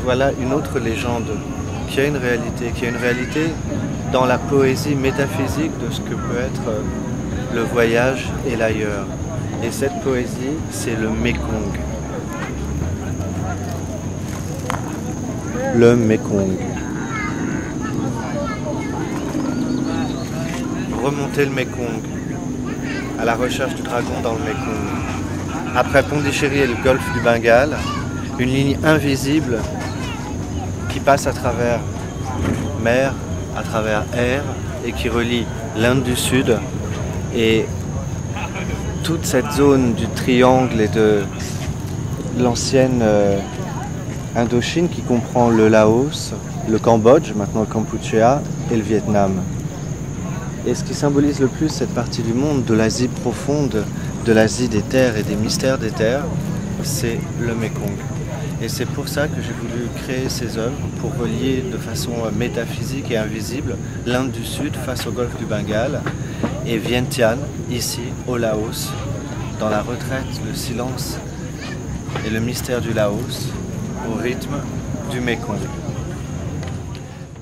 voilà une autre légende qui a une réalité dans la poésie métaphysique de ce que peut être le voyage et l'ailleurs. Et cette poésie, c'est le Mékong. Le Mékong. Remonter le Mékong, à la recherche du dragon dans le Mékong. Après Pondichéry et le golfe du Bengale, une ligne invisible qui passe à travers mer, à travers air et qui relie l'Inde du Sud et toute cette zone du triangle et de l'ancienne Indochine qui comprend le Laos, le Cambodge, maintenant le Kampuchea et le Vietnam. Et ce qui symbolise le plus cette partie du monde, de l'Asie profonde, de l'Asie des terres et des mystères des terres, c'est le Mékong. Et c'est pour ça que j'ai voulu créer ces œuvres, pour relier de façon métaphysique et invisible l'Inde du Sud face au golfe du Bengale et Vientiane, ici au Laos, dans la retraite, le silence et le mystère du Laos, au rythme du Mékong.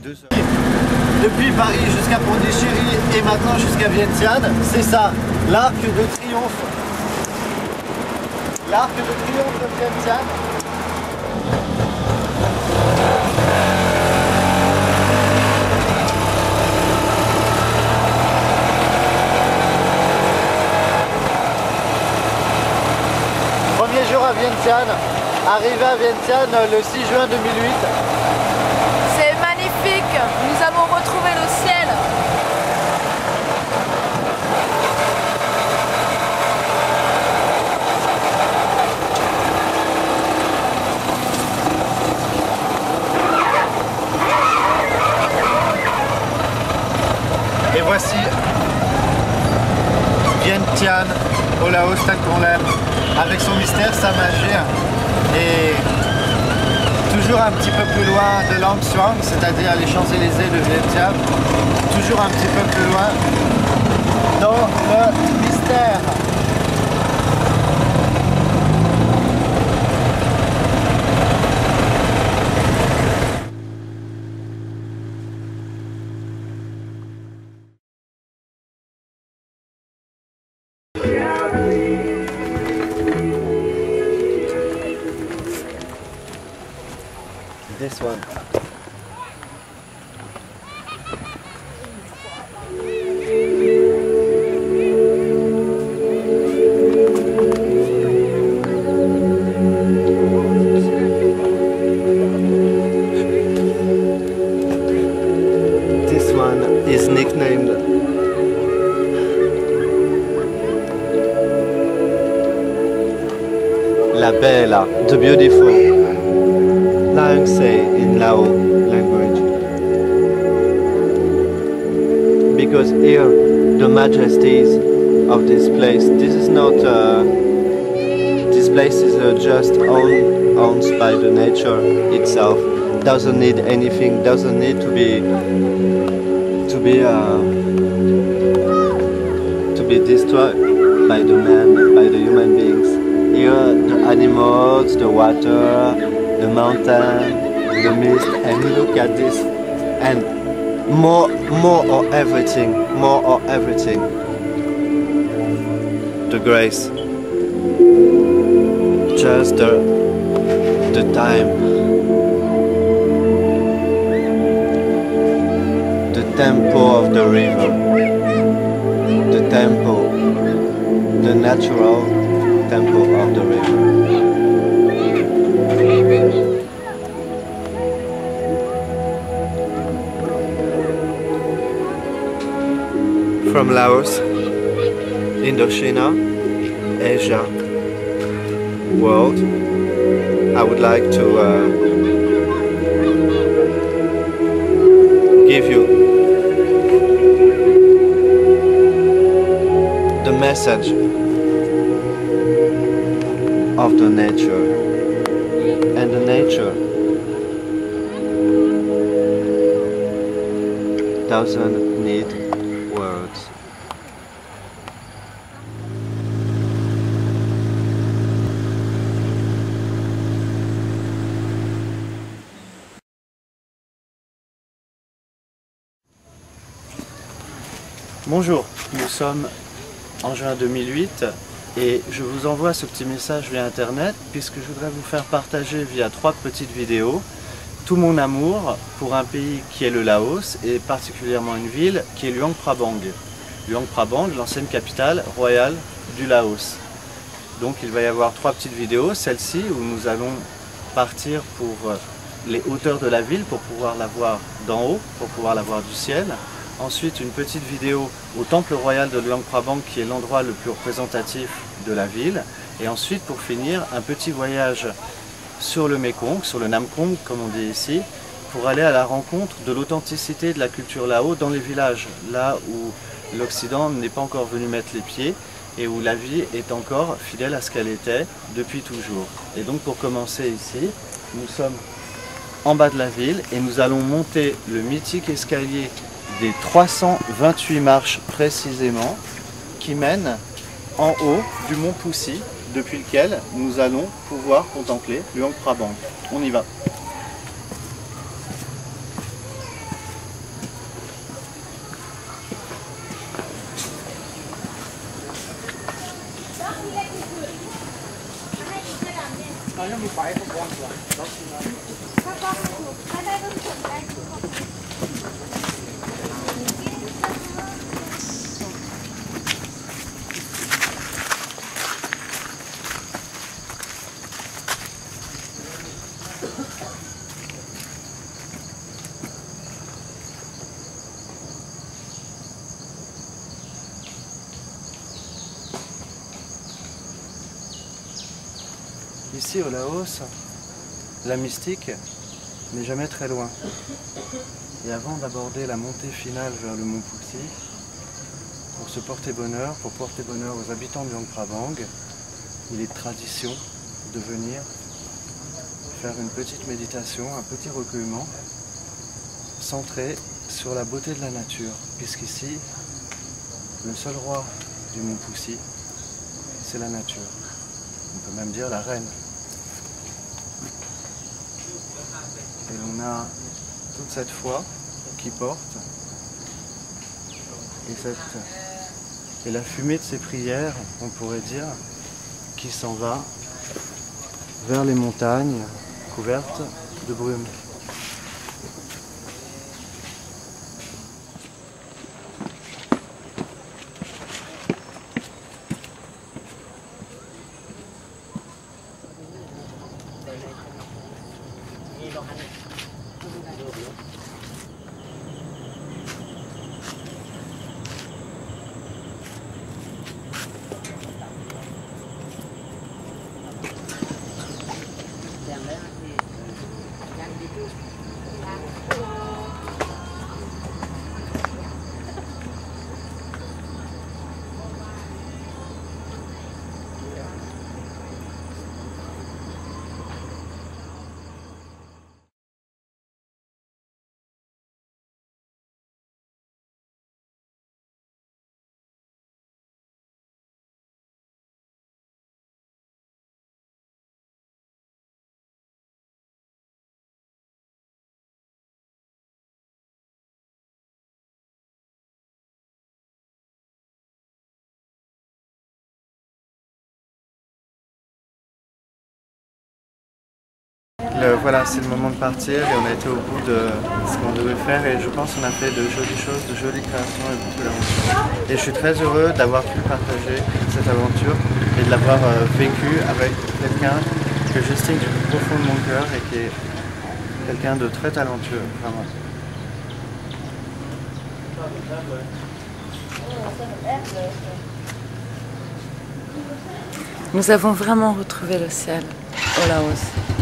Depuis Paris jusqu'à Pondichéry et maintenant jusqu'à Vientiane, c'est ça, l'arc de triomphe. L'arc de triomphe de Vientiane. Premier jour à Vientiane, arrivé à Vientiane le 6 juin 2008. C'est magnifique, nous avons retrouvé le ciel. Et voici Vientiane au Laos tel qu'on l'aime, avec son mystère, sa magie et toujours un petit peu plus loin de Lang Suang, c'est-à-dire les Champs-Élysées de Vientiane, toujours un petit peu plus loin dans le mystère. This one. This one is nicknamed La Bella, the beautiful. Laang say in Lao language. Because here the majesties of this place, this is not this place is just owned by the nature itself. Doesn't need anything, doesn't need to be destroyed by the man, by the human beings. Here the animals, the water, the mountain, the mist, and look at this, and more of everything, the grace, just the time, the tempo of the river, the tempo, the natural tempo of the river. From Laos, Indochina, Asia, world, I would like to give you the message of the nature, and the nature doesn't need words. Bonjour, nous sommes en juin 2008 et je vous envoie ce petit message via internet puisque je voudrais vous faire partager via 3 petites vidéos tout mon amour pour un pays qui est le Laos et particulièrement une ville qui est Luang Prabang. Luang Prabang, l'ancienne capitale royale du Laos. Donc il va y avoir 3 petites vidéos, celle-ci où nous allons partir pour les hauteurs de la ville pour pouvoir la voir d'en haut, pour pouvoir la voir du ciel. Ensuite, une petite vidéo au temple royal de Luang Prabang qui est l'endroit le plus représentatif de la ville. Et ensuite, pour finir, un petit voyage sur le Mekong, sur le Nam Kong comme on dit ici, pour aller à la rencontre de l'authenticité de la culture Lao dans les villages, là où l'Occident n'est pas encore venu mettre les pieds et où la vie est encore fidèle à ce qu'elle était depuis toujours. Et donc pour commencer ici, nous sommes en bas de la ville et nous allons monter le mythique escalier des 328 marches précisément qui mènent en haut du mont Poussy depuis lequel nous allons pouvoir contempler Luang Prabang. On y va. Ici au Laos, la mystique n'est jamais très loin. Et avant d'aborder la montée finale vers le mont Poussy, pour porter bonheur aux habitants de Luang Prabang, il est de tradition de venir faire une petite méditation, un petit recueillement centré sur la beauté de la nature, puisqu'ici, le seul roi du mont Poussy, c'est la nature. On peut même dire la reine. Et on a toute cette foi qui porte et la fumée de ses prières, on pourrait dire, qui s'en va vers les montagnes couvertes de brume. Voilà, c'est le moment de partir et on a été au bout de ce qu'on devait faire et je pense qu'on a fait de jolies choses, de jolies créations et beaucoup d'aventures. Et je suis très heureux d'avoir pu partager cette aventure et de l'avoir vécu avec quelqu'un que j'estime du plus profond de mon cœur et qui est quelqu'un de très talentueux, vraiment. Nous avons vraiment retrouvé le ciel au Laos.